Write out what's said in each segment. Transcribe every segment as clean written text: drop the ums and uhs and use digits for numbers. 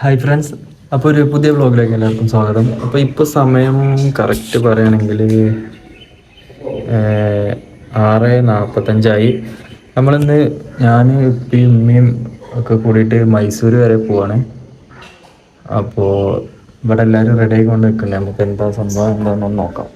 Hi friends, അപ്പോൾ ഒരു പുതിയ വ്ളോഗിലേക്ക് എല്ലാവർക്കും സ്വാഗതം. അപ്പോൾ ഇപ്പോൾ സമയം കറക്റ്റ് പറയുകയാണെങ്കിൽ 6:45. നമ്മളിന്ന് ഞാൻ ഇപ്പം ഉമ്മയും ഒക്കെ കൂടിയിട്ട് മൈസൂർ വരെ പോവാണ്. അപ്പോൾ ഇവിടെ എല്ലാവരും റെഡി ആയിക്കൊണ്ട് നിൽക്കുന്നുണ്ട്. നമുക്ക് എന്താ സംഭവം എന്താണെന്നൊന്ന് നോക്കാം.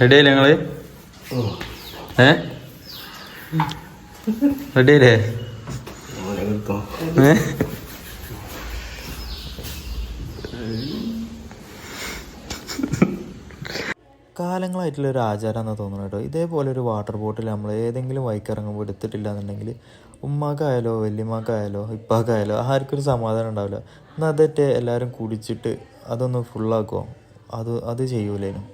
റെഡി ആയില്ലേ നിങ്ങൾ? റെഡി അല്ലേ? കാലങ്ങളായിട്ടുള്ള ഒരു ആചാരമാണെന്ന് തോന്നുന്നു കേട്ടോ. ഇതേപോലെ ഒരു വാട്ടർ ബോട്ടിൽ നമ്മൾ ഏതെങ്കിലും വൈക്കിറങ്ങുമ്പോൾ എടുത്തിട്ടില്ല എന്നുണ്ടെങ്കിൽ ഉമ്മാക്കായാലോ വല്യമ്മക്കായാലോ ഇപ്പാക്കായാലോ ആർക്കൊരു സമാധാനം ഉണ്ടാവില്ല. എന്നാൽ അതൊക്കെ എല്ലാവരും കുടിച്ചിട്ട് അതൊന്ന് ഫുള്ളാക്കുമോ? അത് ചെയ്യൂലേനും.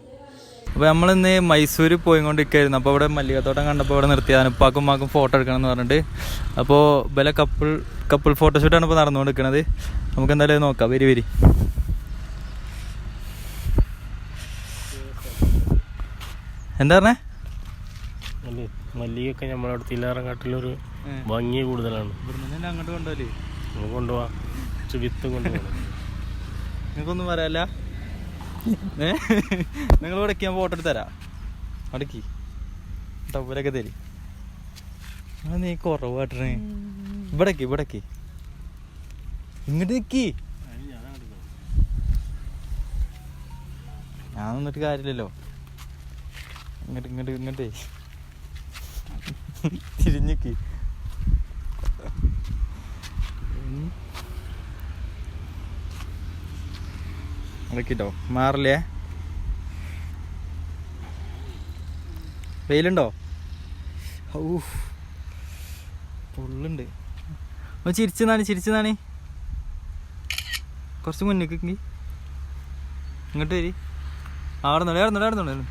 അപ്പോൾ നമ്മളിന്ന് മൈസൂർ പോയിക്കൊണ്ടിരിക്കുകയായിരുന്നു. അപ്പോൾ ഇവിടെ മല്ലികത്തോട്ടം കണ്ടപ്പോൾ ഇവിടെ നിർത്തിയതാണ്. ഉപ്പാക്കും ഉമ്മാക്കും ഫോട്ടോ എടുക്കണം എന്ന് പറഞ്ഞിട്ട്. അപ്പോൾ ഇവലെ കപ്പിൾ ഫോട്ടോഷൂട്ടാണ് ഇപ്പോൾ നടന്നുകൊണ്ടിരിക്കുന്നത്. നമുക്ക് എന്തായാലും നോക്കാം. വരി. എന്താ പറഞ്ഞേ? മല്ലികൊക്കെ നമ്മളവിടെ തില്ലാറങ്ങാട്ടിലൊരു ഭംഗി കൂടുതലാണ്. അങ്ങോട്ട് കൊണ്ടുപോലേ നമുക്ക് കൊണ്ടുപോവാ, വിത്ത് കൊണ്ടുപോകാം. നിങ്ങൾക്കൊന്നും പറയാല്ല? നിങ്ങൾ ഇവിടേക്ക് ഞാൻ ഫോട്ടോ എടുത്ത് തരാം. അടക്കി ടവലൊക്കെ തരി. നീ കുറവാട്ടേ. ഇവിടേക്ക് ഇങ്ങോട്ട് നിക്കി. ഞാൻ നിന്നിട്ട് കാര്യമില്ലല്ലോ. ഇങ്ങോട്ടേ തിരിഞ്ഞിക്ക്. അടക്കിട്ടോ, മാറില്ലേ? വെയിലുണ്ടോ? പൊള്ളുണ്ട്. ചിരിച്ചതാണ്. കുറച്ച് മുന്നിക്ക് ഇങ്ങോട്ട് വരി. ആടുന്നുണ്ട്.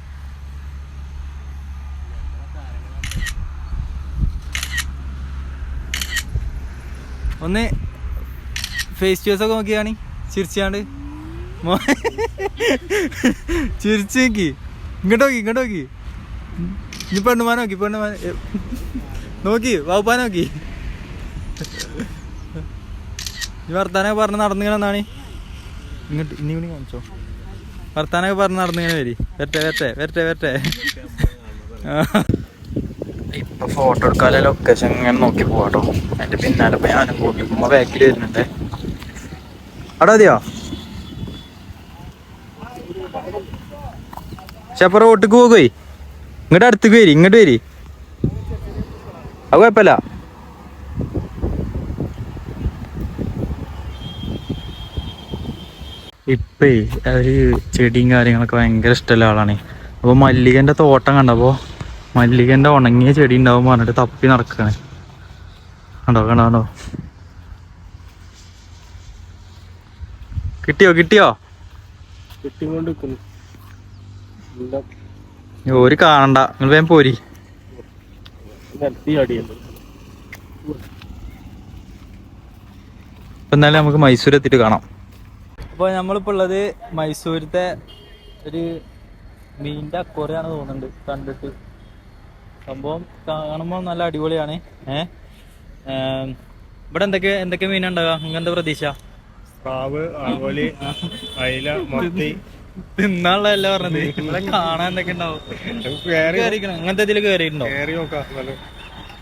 ഒന്ന് ഫേസ് ടു ഫേസ് ഒക്കെ നോക്കിയാണ് ചിരിച്ചാണ്ട്. ചിരിച്ച് ഇങ്ങോട്ട് നോക്കി. ഇനി പെണ്ണുമാൻ നോക്കി വാപ്പാൻ നോക്കി. ഇനി വർത്താനൊക്കെ പറഞ്ഞ് നടന്നിങ്ങനെ എന്നാണ് ഇങ്ങോട്ട് ഇനി കൂടി കാണിച്ചോ. വർത്താനൊക്കെ പറഞ്ഞ് നടന്നിങ്ങനെ വരട്ടെ. ഇപ്പൊ ഫോട്ടോ എടുക്കാതെ ലൊക്കേഷൻ ഇങ്ങനെ നോക്കി പോവാട്ടോ. അതിന്റെ പിന്നാലെ പോയി ഞാനും കൂട്ടി. ഉമ്മ ബാക്കിൽ വരുന്നുണ്ട്. അവിടെ മതിയോ? പക്ഷെ അപ്പൊ റോട്ടിക്ക് പോകുവേ. ഇങ്ങോട്ട് അടുത്തേക്ക് വരി. അത് കുഴപ്പമില്ല. ഇപ്പേ ഒരു ചെടിയും കാര്യങ്ങളൊക്കെ ഭയങ്കര ഇഷ്ടമുള്ള ആളാണ്. അപ്പോൾ മല്ലികൻ്റെ തോട്ടം കണ്ടപ്പോൾ മല്ലികൻ്റെ ഉണങ്ങിയ ചെടി ഉണ്ടാവും പറഞ്ഞിട്ട് തപ്പി നടക്കുകയാണ്. കണ്ടോ? കിട്ടിയോ? ഒരു കാണണ്ട, നിങ്ങൾ വേഗം പോരി. ഇപ്പൊ എന്നാലും നമുക്ക് മൈസൂർ എത്തിയിട്ട് കാണാം. അപ്പോൾ നമ്മളിപ്പോൾ ഉള്ളത് മൈസൂരത്തെ ഒരു മീനിൻ്റെ അക്വേറിയമാണ് തോന്നുന്നുണ്ട് കണ്ടിട്ട്. സംഭവം കാണുമ്പോൾ നല്ല അടിപൊളിയാണ്. ഇവിടെ എന്തൊക്കെ മീനുണ്ടാവുക? ഇങ്ങനത്തെ പ്രതീക്ഷ? സ്രാവ്, ആവോലി, അയില, മത്തി. തിന്നാനുള്ളതല്ല പറഞ്ഞത്. ഇവിടെ കാണാൻ എന്തൊക്കെ ഉണ്ടാവും? അങ്ങനത്തെ ഇതിൽ കയറിയിട്ടുണ്ടോ?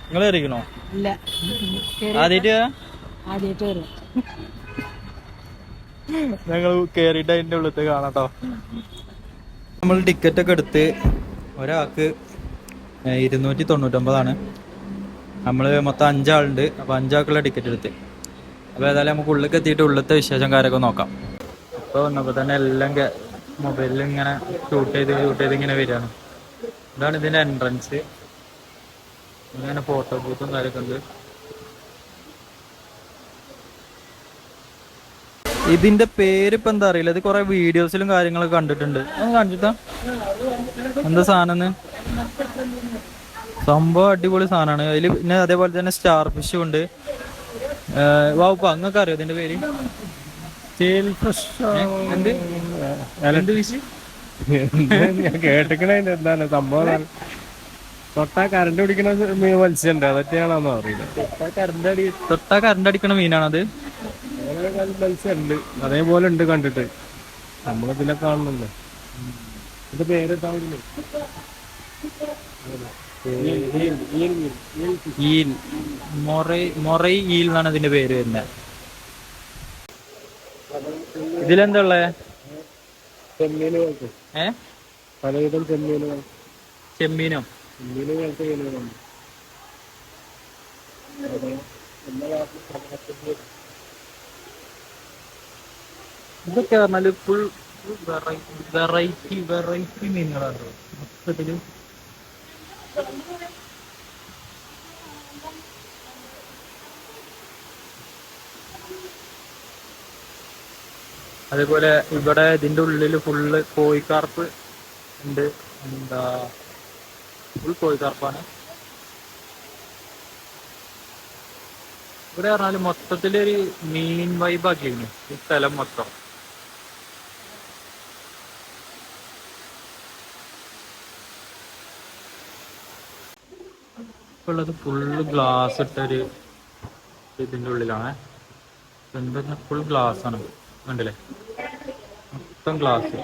നിങ്ങൾ കയറിക്കണോ? ആദ്യമായിട്ട് ഞങ്ങൾ കയറിയിട്ട് അതിൻ്റെ ഉള്ളത്തെ കാണാട്ടോ. നമ്മൾ ടിക്കറ്റൊക്കെ എടുത്ത് ഒരാൾക്ക് 299. നമ്മൾ മൊത്തം 5 ആളുണ്ട്. അപ്പോൾ 5 ആൾക്കുള്ള ടിക്കറ്റ് എടുത്ത്. അപ്പോൾ ഏതായാലും നമുക്ക് ഉള്ളിലേക്ക് എത്തിയിട്ട് ഉള്ളിലത്തെ വിശേഷം കാര്യമൊക്കെ നോക്കാം. ഇപ്പോൾ വന്നപ്പോൾ തന്നെ എല്ലാം മൊബൈലിൽ ഇങ്ങനെ ഷൂട്ട് ചെയ്ത് ഇങ്ങനെ വരികയാണ്. ഇതാണ് ഇതിൻ്റെ എൻട്രൻസ്. ഇങ്ങനെ ഫോട്ടോ ബൂത്തും കാര്യമൊക്കെ ഉണ്ട്. ഇതിൻ്റെ പേരിപ്പോൾ എന്താ അറിയില്ല. ഇത് കുറേ വീഡിയോസിലും കാര്യങ്ങളൊക്കെ കണ്ടിട്ടുണ്ട്. അത് കാണിച്ചിട്ടാ എന്താ സാധനം? സംഭവം അടിപൊളി സാധനമാണ്. അതിൽ പിന്നെ അതേപോലെ തന്നെ സ്റ്റാർ ഫിഷും ഉണ്ട്. വാപ്പ അങ്ങൊക്കെ അറിയോ ഇതിന്റെ പേര്? ഞാൻ കേട്ടിക്കണ എന്താണ് സംഭവം? തൊട്ടാ കറണ്ട് പിടിക്കുന്ന മത്സ്യമുണ്ട്, അതൊക്കെയാണോന്നോ അറിയില്ല. തൊട്ടാ കറണ്ട് അടിക്കണ മീനാണത്. അങ്ങനെ മത്സ്യമുണ്ട്, അതേപോലെ ഉണ്ട് കണ്ടിട്ട്, നമ്മളിതിലെ കാണുന്നുണ്ട്. ഇത് പേരെത്താ ഈൽ, മൊറൈ ഈൽ എന്നാണ് ഇതിന്റെ പേര് വരുന്നത്. ഇതിലെന്താ ഉള്ളേ? ചെമ്മീനുകൾക്ക് പലവിധം ചെമ്മീനുകൾ. ചെമ്മീനോ? ചെമ്മീനുകൾക്ക് മീനുകളുണ്ട്. ഇതൊക്കെ പറഞ്ഞാല് ഫുൾ വെറൈറ്റി മീനുകളാണ് മൊത്തത്തില്. അതേപോലെ ഇവിടെ ഇതിന്റെ ഉള്ളില് ഫുള്ള് കോഴിക്കാർപ്പ് ഉണ്ട്. എന്താ, ഫുൾ കോഴിക്കാർപ്പാണ് ഇവിടെ പറഞ്ഞാല്. മൊത്തത്തിലൊരു മീൻ വൈബാക്കിയിരുന്നു ഈ സ്ഥലം മൊത്തം. ഇപ്പൊ ഉള്ളത് ഫുള്ള് ഗ്ലാസ് ഇട്ടൊരു ഇതിന്റെ ഉള്ളിലാണ്. എന്താ, ഫുൾ ഗ്ലാസ് ആണ്, കണ്ടില്ലേ? മൊത്തം ഗ്ലാസ്.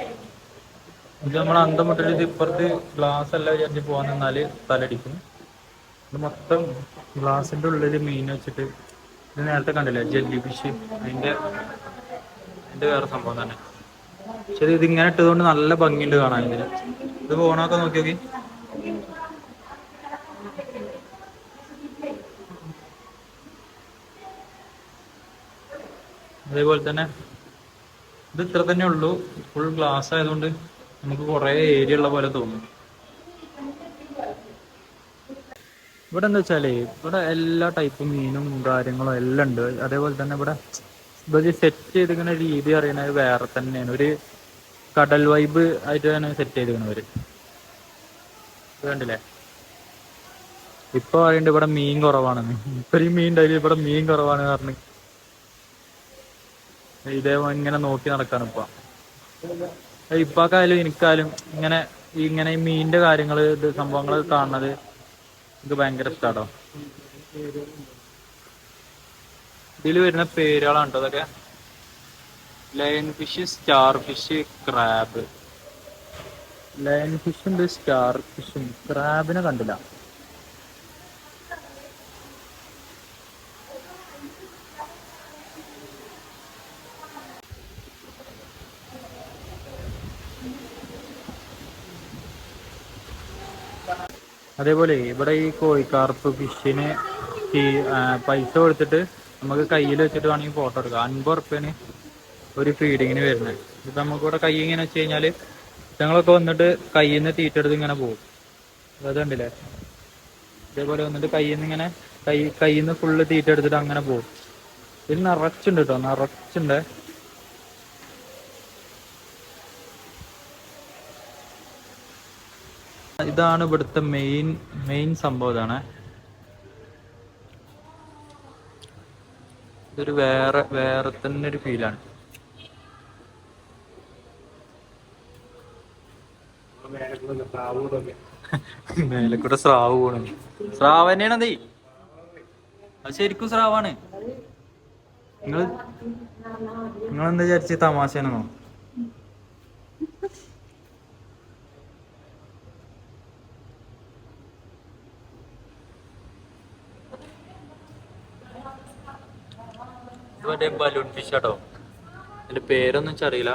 ഇത് നമ്മൾ അന്തം വിട്ടിട്ട് ഇപ്പുറത്ത് ഗ്ലാസ് അല്ല വിചാരിച്ച് പോകാൻ നിന്നാല് തലടിക്കും. ഇത് മൊത്തം ഗ്ലാസിന്റെ ഉള്ളില് മീൻ വെച്ചിട്ട്. ഇത് നേരത്തെ കണ്ടില്ലേ ജെല്ലി ഫിഷ്, അതിന്റെ വേറെ സംഭവം തന്നെ. പക്ഷെ ഇത് ഇങ്ങനെ ഇട്ടതുകൊണ്ട് നല്ല ഭംഗിയുണ്ട് കാണാൻ. ഇതിന് ഇത് ഓണാക്കാൻ നോക്കി നോക്കി. അതേപോലെ തന്നെ ഇത് ഇത്ര തന്നെ ഉള്ളൂ. ഫുൾ ഗ്ലാസ് ആയതുകൊണ്ട് നമുക്ക് കുറെ ഏരിയ ഉള്ള പോലെ തോന്നും. ഇവിടെ എന്താ വെച്ചാലേ, ഇവിടെ എല്ലാ ടൈപ്പ് മീനും കാര്യങ്ങളും എല്ലാം ഉണ്ട്. അതേപോലെ തന്നെ ഇവിടെ സെറ്റ് ചെയ്തിരിക്കുന്ന രീതി അറിയണത് വേറെ തന്നെയാണ്. ഒരു കടൽ വൈബ് ആയിട്ടാണ് സെറ്റ് ചെയ്തിരിക്കുന്നവര്. കണ്ടില്ലേ? ഇപ്പൊ പറയുന്നുണ്ട് ഇവിടെ മീൻ കുറവാണെന്ന്. ഇപ്പൊ ഈ മീൻ ഉണ്ടായി, ഇവിടെ മീൻ കുറവാണ് പറഞ്ഞ് ഇതേ ഇങ്ങനെ നോക്കി നടക്കാണ് ഇപ്പൊ. ഇപ്പാക്കായാലും എനിക്കായാലും ഇങ്ങനെ ഈ മീനിന്റെ കാര്യങ്ങള്, ഇത് സംഭവങ്ങൾ കാണുന്നത് എനിക്ക് ഭയങ്കര ഇഷ്ടാട്ടോ. ഇതിൽ വരുന്ന പേരുകളാണ് കേട്ടോ അതൊക്കെ. Lion fish, star fish, crab. Lion fish ഉണ്ട്, സ്റ്റാർ ഫിഷും, ക്രാബിനെ കണ്ടില്ല. അതേപോലെ ഇവിടെ ഈ കോഴിക്കാർപ്പ് ഫിഷിന് പൈസ കൊടുത്തിട്ട് നമുക്ക് കയ്യിൽ വെച്ചിട്ട് വേണമെങ്കിൽ ഫോട്ടോ എടുക്കാം. 50 ഉറുപ്പ്യാണ് ഒരു ഫീഡിങ്ങിന് വരുന്നത്. ഇപ്പം നമുക്കിവിടെ കൈ ഇങ്ങനെ വെച്ച് കഴിഞ്ഞാൽ ഞങ്ങളൊക്കെ വന്നിട്ട് കയ്യിൽ നിന്ന് തീറ്റെടുത്ത് ഇങ്ങനെ പോകും. അത് കണ്ടില്ലേ? ഇതേപോലെ വന്നിട്ട് കയ്യിൽ നിന്ന് ഇങ്ങനെ കയ്യിൽ നിന്ന് ഫുള്ള് തീറ്റ എടുത്തിട്ട് അങ്ങനെ പോകും. ഇതിൽ നിറച്ചുണ്ട് കേട്ടോ, നിറച്ചുണ്ട്. ഇതാണ് ഇവിടുത്തെ മെയിൻ സംഭവം. ഇതാണ് ഇതൊരു വേറെ തന്നെ ഒരു ഫീലാണ്. മേലെ കൂടെ സ്രാവ് പോണു. സ്രാവ് തന്നെയാണതേ, അത് ശരിക്കും സ്രാവാണ്. നിങ്ങളെന്താ വിചാരിച്ച തമാശയാണെന്നോ? മറ്റേ ബലൂൺ ഫിഷ് ആട്ടോ, അതിന്റെ പേരൊന്നും അറിയില്ല.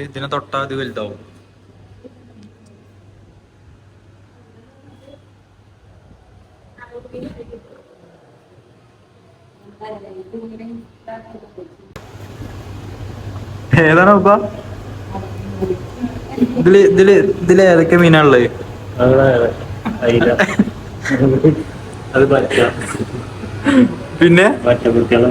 ഇതിനെ തൊട്ടാ ഇത് വലുതാവും. ഏതാണ് ഉപ്പ? ഇതില് ഏതൊക്കെ മീനാണുള്ളത്? അത് പറ്റാം. പിന്നെ ബറ്റക്കുട്ടികള്.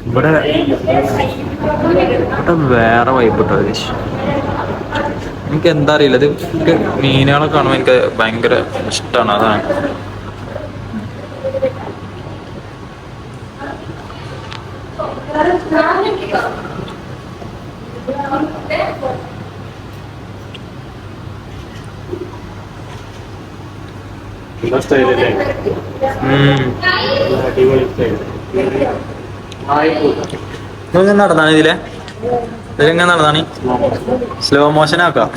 ഇവിടെ വേറെ വൈബ് കേട്ടോ. എനിക്ക് എന്താ അറിയില്ല, ഇത് എനിക്ക് മീനുകളെ കാണുമ്പോൾ എനിക്ക് ഭയങ്കര ഇഷ്ടമാണ്. അതാണ് സ്റ്റൈലല്ലേ? അടിപൊളി സ്റ്റൈൽ. ഇങ്ങനെ നടന്നാണ് ഇതിലെങ്ങനെ നടന്നാണ് സ്ലോ മോഷൻ ആക്കാം.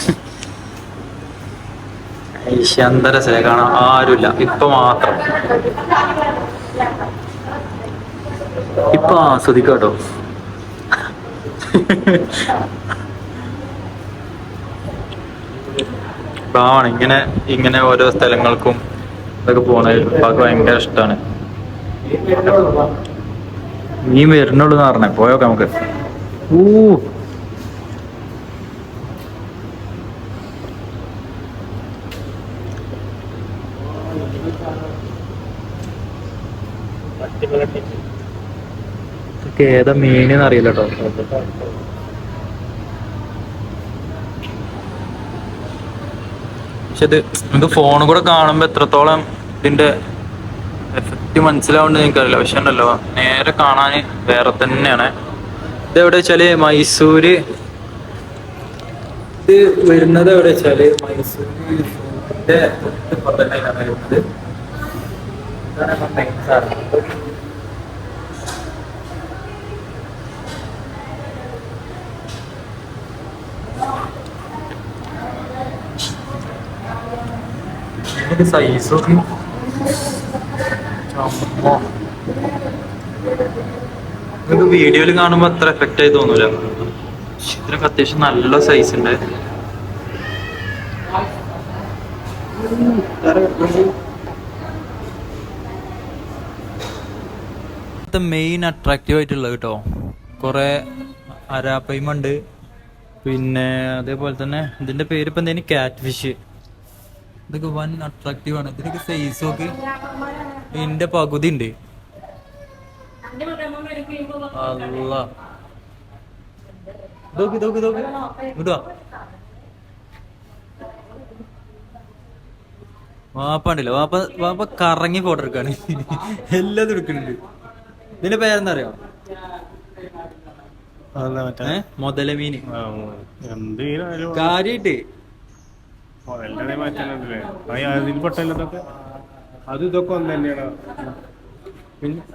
എന്താ രസല്ലേ കാണാൻ, ആരുമില്ല ഇപ്പൊ മാത്രം. ഇപ്പൊ ആസ്വദിക്കാട്ടോ. പാവാണ് ഇങ്ങനെ ഇങ്ങനെ ഓരോ സ്ഥലങ്ങൾക്കും ഇതൊക്കെ പോണത്. ഉപ്പാക്ക് ഭയങ്കര ഇഷ്ടമാണ്. നീ വരുന്നുള്ളൂ എന്ന് പറഞ്ഞേ, പോയോക്കെ നമുക്ക്. ഏതാ മീനെന്ന് അറിയില്ല കേട്ടോ. പക്ഷെ ഇത് ഫോണിൽ കൂടെ കാണുമ്പോ എത്രത്തോളം ഇതിന്റെ എഫക്റ്റ് മനസ്സിലാവുന്നത് എനിക്കറിയില്ല. പക്ഷെ ഉണ്ടല്ലോ നേരെ കാണാൻ വേറെ തന്നെയാണ്. ഇത് എവിടെ വെച്ചാല് മൈസൂര്, ഇത് വരുന്നത് എവിടെ വെച്ചാല് മൈസൂര് സൂവിന്റെ തൊട്ടപ്പുറത്തന്നെയാണ് വരുന്നത്. ഇതാണ് മെയിൻ സാധനം. സൈസൊക്കെ നിങ്ങൾക്ക് വീഡിയോയിൽ കാണുമ്പോൾ അത്ര എഫക്റ്റ് ആയി തോന്നൂല. ഇതിനൊക്കെ അത്യാവശ്യം നല്ല സൈസ് ഉണ്ട്. മെയിൻ അട്രാക്റ്റീവ് ആയിട്ടുള്ളത് കേട്ടോ, കുറെ അരാപ്പയ്മുണ്ട്. പിന്നെ അതേപോലെ തന്നെ ഇതിന്റെ പേര് ഇപ്പൊ എന്തേലും കാറ്റ് ഫിഷ്. ഇതൊക്കെ വൻ അട്രാക്റ്റീവ് ആണ്. ഇതിനൊക്കെ സൈസ് നോക്ക്, ഇതിന്റെ പകുതി ഉണ്ട്. വാപ്പ ഉണ്ടല്ലോ, വാപ്പ കറങ്ങി ഫോട്ടോ എടുക്കാണ്. എല്ലാം എടുക്കുന്നുണ്ട്. ഇതിന്റെ പേരെന്താ അറിയോ? മുതലമീന്. കാര്യായിട്ട് അത് ഇതൊക്കെ ഒന്ന് തന്നെയാണ്.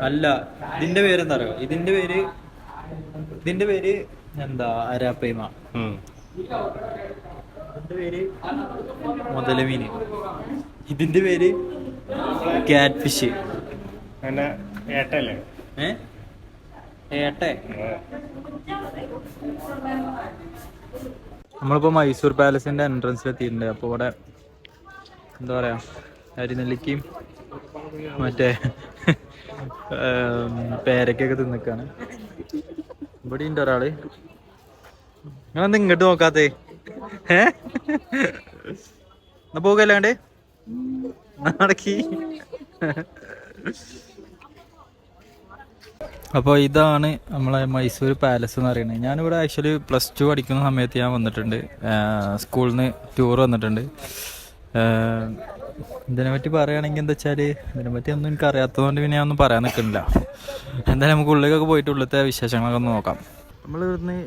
അല്ല, ഇതിന്റെ പേരെന്താ അറിയോ? ഇതിന്റെ പേര് എന്താ അരാപ്പയ്മ. ഇതിന്റെ പേര് മുതലമീന്. ഇതിന്റെ പേര് കാറ്റ് ഫിഷ്. ഏട്ടല്ലേ? ഏട്ടെ. നമ്മളിപ്പോ മൈസൂർ പാലസിന്റെ എൻട്രൻസിൽ എത്തിയിട്ടുണ്ട്. അപ്പൊ ഇവിടെ എന്താ പറയാ, അരിനെല്ലിക്കയും മറ്റേ പേരക്കൊക്കെ തിന്നിക്കാണ്. ഇവിടെ ഉണ്ട് ഒരാള്. നിങ്ങളെന്താ ഇങ്ങോട്ട് നോക്കാത്തേ? എന്നാ പോകല്ലാണ്ട് നടക്കി. അപ്പോൾ ഇതാണ് നമ്മളെ മൈസൂർ പാലസ് എന്ന് പറയുന്നത്. ഞാനിവിടെ ആക്ച്വലി +2 പഠിക്കുന്ന സമയത്ത് ഞാൻ വന്നിട്ടുണ്ട്. സ്കൂളിൽ നിന്ന് ടൂർ വന്നിട്ടുണ്ട്. ഇതിനെപ്പറ്റി പറയുകയാണെങ്കിൽ എന്താ വെച്ചാൽ ഇതിനെപ്പറ്റി ഒന്നും എനിക്ക് അറിയാത്തതുകൊണ്ട് പിന്നെ ഞാൻ ഒന്നും പറയാൻ നിൽക്കുന്നില്ല. എന്തായാലും നമുക്ക് ഉള്ളിലേക്കൊക്കെ പോയിട്ട് ഉള്ളിലത്തെ വിശേഷങ്ങളൊക്കെ ഒന്ന് നോക്കാം. നമ്മൾ ഇവിടുന്ന്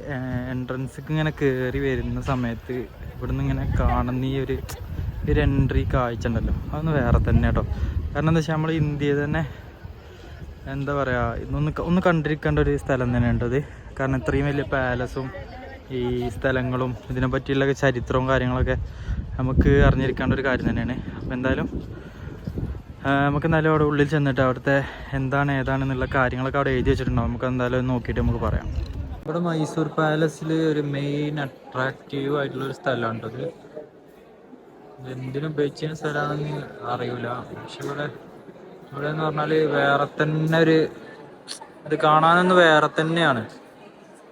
എൻട്രൻസിക്ക് ഇങ്ങനെ കയറി വരുന്ന സമയത്ത് ഇവിടുന്ന് ഇങ്ങനെ കാണുന്ന ഈ ഒരു എൻട്രി കാഴ്ച ഉണ്ടല്ലോ, അതൊന്ന് വേറെ തന്നെ കേട്ടോ. കാരണം എന്താ വെച്ചാൽ നമ്മൾ ഇന്ത്യയിൽ തന്നെ എന്താ പറയുക, ഒന്ന് കണ്ടിരിക്കേണ്ട ഒരു സ്ഥലം തന്നെ ഉണ്ടത്. കാരണം ഇത്രയും വലിയ പാലസും ഈ സ്ഥലങ്ങളും ഇതിനെ പറ്റിയുള്ള ചരിത്രവും കാര്യങ്ങളൊക്കെ നമുക്ക് അറിഞ്ഞിരിക്കേണ്ട ഒരു കാര്യം തന്നെയാണ്. അപ്പോൾ എന്തായാലും നമുക്ക് എന്തായാലും അവിടെ ഉള്ളിൽ ചെന്നിട്ട് അവിടുത്തെ ഏതാണെന്നുള്ള കാര്യങ്ങളൊക്കെ അവിടെ എഴുതി വെച്ചിട്ടുണ്ടാവും. നമുക്ക് എന്തായാലും നോക്കിയിട്ട് നമുക്ക് പറയാം. ഇവിടെ മൈസൂർ പാലസിൽ ഒരു മെയിൻ അട്രാക്റ്റീവ് ആയിട്ടുള്ളൊരു സ്ഥലമാണ് കേട്ടത്. എന്തിനുപയോഗിച്ച സ്ഥലമാണെന്ന് അറിയില്ല. പക്ഷെ ഇവിടെ എന്ന് പറഞ്ഞാൽ വേറെ തന്നെ ഇത് കാണാനൊന്ന് വേറെ തന്നെയാണ്.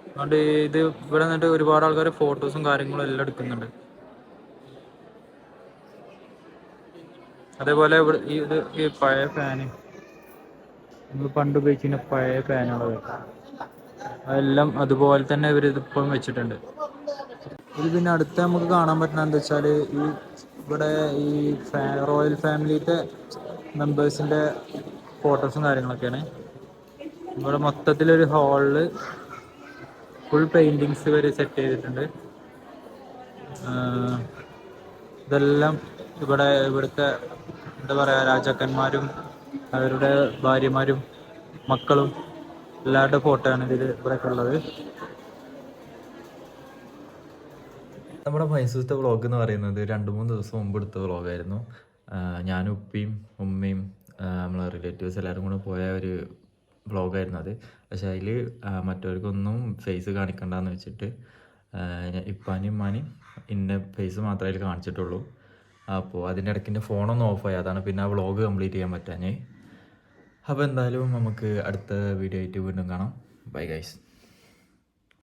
അതുകൊണ്ട് ഇത് ഇവിടെ നിന്നിട്ട് ഒരുപാട് ആൾക്കാർ ഫോട്ടോസും കാര്യങ്ങളും എല്ലാം എടുക്കുന്നുണ്ട്. അതേപോലെ ഇവിടെ ഈ പഴയ ഫാന്, നമ്മൾ പണ്ട് ഉപയോഗിച്ചിരുന്ന പഴയ ഫാനുകൾ, അതെല്ലാം അതുപോലെ തന്നെ ഇവരിതിപ്പം വെച്ചിട്ടുണ്ട്. ഇത് പിന്നെ അടുത്ത് നമുക്ക് കാണാൻ പറ്റുന്ന എന്താ വെച്ചാൽ ഇവിടെ ഈ റോയൽ ഫാമിലിത്തെ മെമ്പേഴ്സിൻ്റെ ഫോട്ടോസും കാര്യങ്ങളൊക്കെയാണ്. ഇവിടെ മൊത്തത്തിലൊരു ഹാളില് ഫുൾ പെയിന്റിങ്സ് വരെ സെറ്റ് ചെയ്തിട്ടുണ്ട്. ഇതെല്ലാം ഇവിടുത്തെ എന്താ പറയുക, രാജാക്കന്മാരും അവരുടെ ഭാര്യമാരും മക്കളും എല്ലാവരുടെ ഫോട്ടോ ആണ് ഇവിടെയൊക്കെ ഉള്ളത്. നമ്മുടെ മൈസൂരത്തെ വ്ളോഗ് എന്ന് പറയുന്നത് 2-3 ദിവസം മുമ്പ് എടുത്ത വ്ളോഗായിരുന്നു. ഞാനും ഉപ്പയും ഉമ്മയും നമ്മളെ റിലേറ്റീവ്സ് എല്ലാവരും കൂടെ പോയ ഒരു വ്ളോഗായിരുന്നു അത്. പക്ഷെ അതിൽ മറ്റവർക്കൊന്നും ഫേസ് കാണിക്കണ്ടെന്ന് വെച്ചിട്ട് ഇപ്പാനും ഉമ്മാനും ഇന്ന ഫേസ് മാത്രമേ അതിൽ കാണിച്ചിട്ടുള്ളൂ. അപ്പോൾ അതിൻ്റെ ഇടയ്ക്ക് എൻ്റെ ഫോണൊന്നും ഓഫായി. അതാണ് പിന്നെ ആ വ്ളോഗ് കംപ്ലീറ്റ് ചെയ്യാൻ പറ്റാഞ്ഞ്. അപ്പോൾ എന്തായാലും നമുക്ക് അടുത്ത വീഡിയോ ആയിട്ട് വീണ്ടും കാണാം. Bye guys.